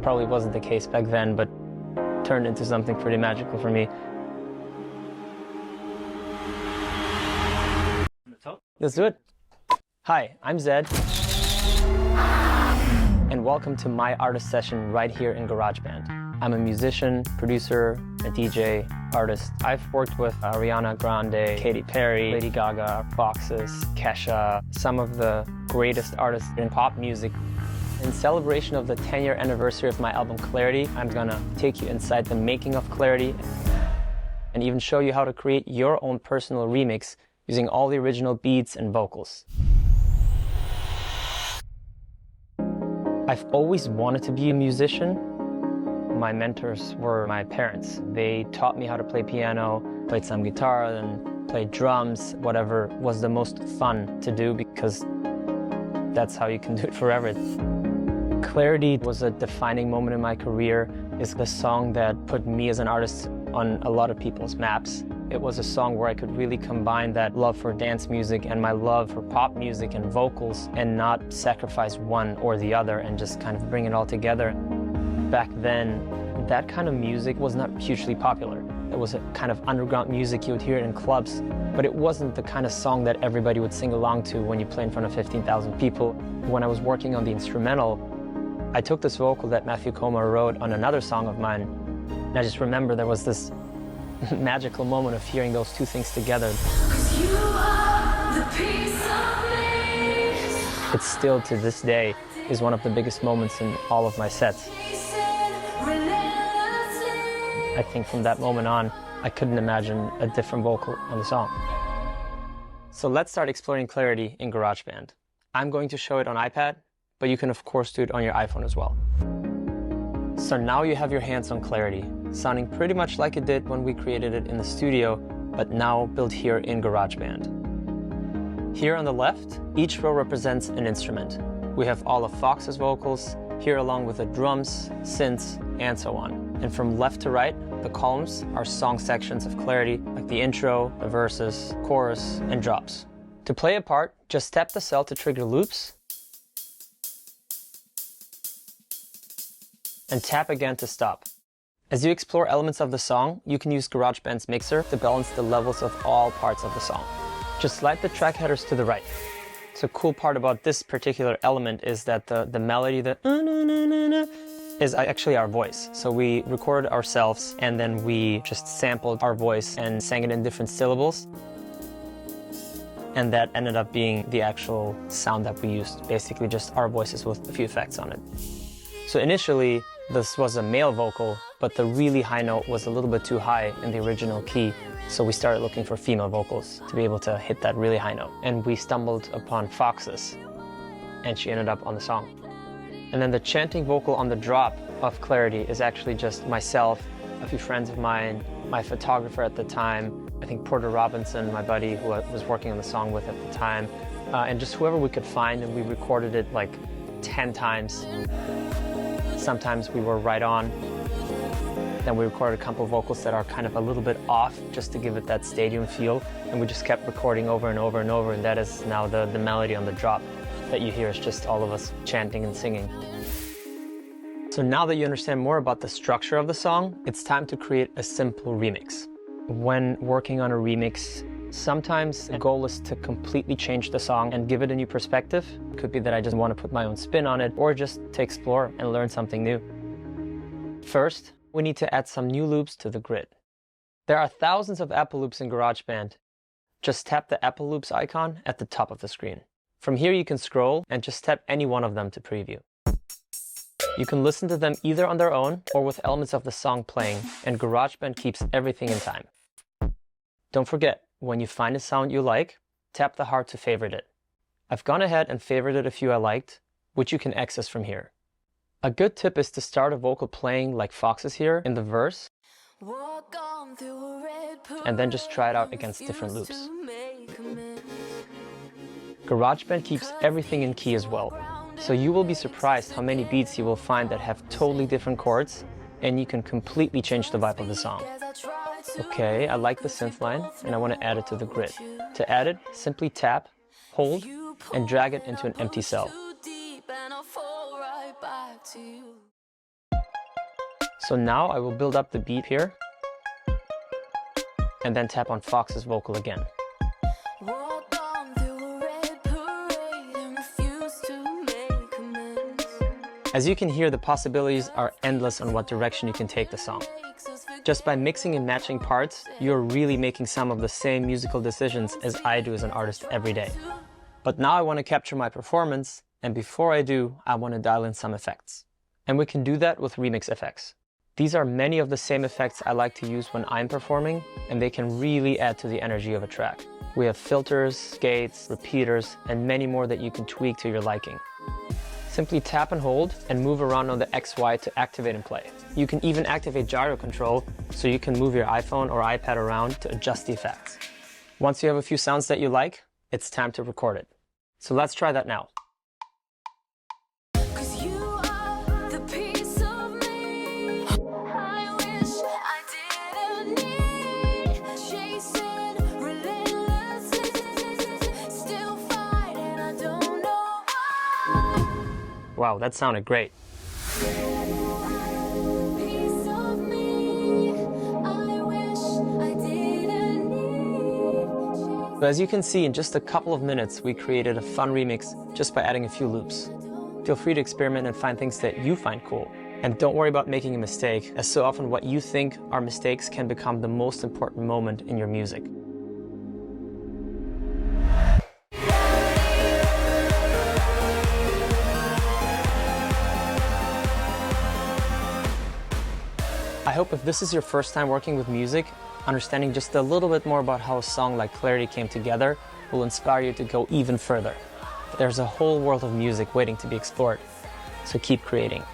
Probably wasn't the case back then, but turned into something pretty magical for me. Let's do it. Hi, I'm Zed, and welcome to my artist session right here in GarageBand. I'm a musician, producer, a DJ, artist. I've worked with Yana GrandeHe, Katy Perry, Lady Gaga, Foxes, Kesha, some of the greatest artists in pop music. In celebration of the 10-year anniversary of my album Clarity, I'm gonna take you inside the making of Clarity and even show you how to create your own personal remix using all the original beats and vocals. I've always wanted to be a musician. My mentors were my parents. They taught me how to play piano, played some guitar, then played drums, whatever was the most fun to do, because that's how you can do it forever. Clarity was a defining moment in my career. It's the song that put me as an artist on a lot of people's maps. It was a song where I could really combine that love for dance music and my love for pop music and vocals and not sacrifice one or the other and just kind of bring it all together. Back then, that kind of music was not hugely popular. It was a kind of underground music. You would hear it in clubs, but it wasn't the kind of song that everybody would sing along to when you play in front of 15,000 people. When I was working on the instrumental, I took this vocal that Matthew Coma wrote on another song of mine, and I just remember there was this magical moment of hearing those two things together. It still, to this day, is one of the biggest moments in all of my sets. I think from that moment on, I couldn't imagine a different vocal on the song. So let's start exploring Clarity in GarageBand. I'm going to show it on iPad, but you can of course do it on your iPhone as well. So now you have your hands on Clarity, sounding pretty much like it did when we created it in the studio, but now built here in GarageBand. Here on the left, each row represents an instrument. We have all of Fox's vocals, here along with the drums, synths, and so on. And from left to right, the columns are song sections of Clarity, like the intro, the verses, chorus, and drops. To play a part, just tap the cell to trigger loops, and tap again to stop. As you explore elements of the song, you can use GarageBand's mixer to balance the levels of all parts of the song. Just slide the track headers to the right. So cool part about this particular element is that the melody, the is actually our voice. So we recorded ourselves and then we just sampled our voice and sang it in different syllables. And that ended up being the actual sound that we used, basically just our voices with a few effects on it. So initially, this was a male vocal, but the really high note was a little bit too high in the original key. So we started looking for female vocals to be able to hit that really high note. And we stumbled upon Fox's, and she ended up on the song. And then the chanting vocal on the drop of Clarity is actually just myself, a few friends of mine, my photographer at the time, I think Porter Robinson, my buddy who I was working on the song with at the time, and just whoever we could find, and we recorded it like 10 times. Sometimes we were right on. Then we recorded a couple of vocals that are kind of a little bit off just to give it that stadium feel. And we just kept recording over and over and over, and that is now the melody on the drop that you hear is just all of us chanting and singing. So now that you understand more about the structure of the song, it's time to create a simple remix. When working on a remix, sometimes the goal is to completely change the song and give it a new perspective. It could be that I just want to put my own spin on it, or just to explore and learn something new. First, we need to add some new loops to the grid. There are thousands of Apple loops in GarageBand. Just tap the Apple Loops icon at the top of the screen. From here you can scroll and just tap any one of them to preview. You can listen to them either on their own or with elements of the song playing, and GarageBand keeps everything in time. Don't forget, when you find a sound you like, tap the heart to favorite it. I've gone ahead and favorited a few I liked, which you can access from here. A good tip is to start a vocal playing like Fox's here in the verse, and then just try it out against different loops. GarageBand keeps everything in key as well, so you will be surprised how many beats you will find that have totally different chords, and you can completely change the vibe of the song. Okay, I like the synth line, and I want to add it to the grid. To add it, simply tap, hold, and drag it into an empty cell. So now I will build up the beat here and then tap on Fox's vocal again. As you can hear, the possibilities are endless on what direction you can take the song. Just by mixing and matching parts, you're really making some of the same musical decisions as I do as an artist every day. But now I want to capture my performance, and before I do, I want to dial in some effects. And we can do that with remix effects. These are many of the same effects I like to use when I'm performing, and they can really add to the energy of a track. We have filters, gates, repeaters, and many more that you can tweak to your liking. Simply tap and hold and move around on the XY to activate and play. You can even activate gyro control, so you can move your iPhone or iPad around to adjust the effects. Once you have a few sounds that you like, it's time to record it. So let's try that now. Wow, that sounded great. So as you can see, in just a couple of minutes, we created a fun remix just by adding a few loops. Feel free to experiment and find things that you find cool. And don't worry about making a mistake, as so often what you think are mistakes can become the most important moment in your music. I hope if this is your first time working with music, understanding just a little bit more about how a song like Clarity came together will inspire you to go even further. There's a whole world of music waiting to be explored, so keep creating.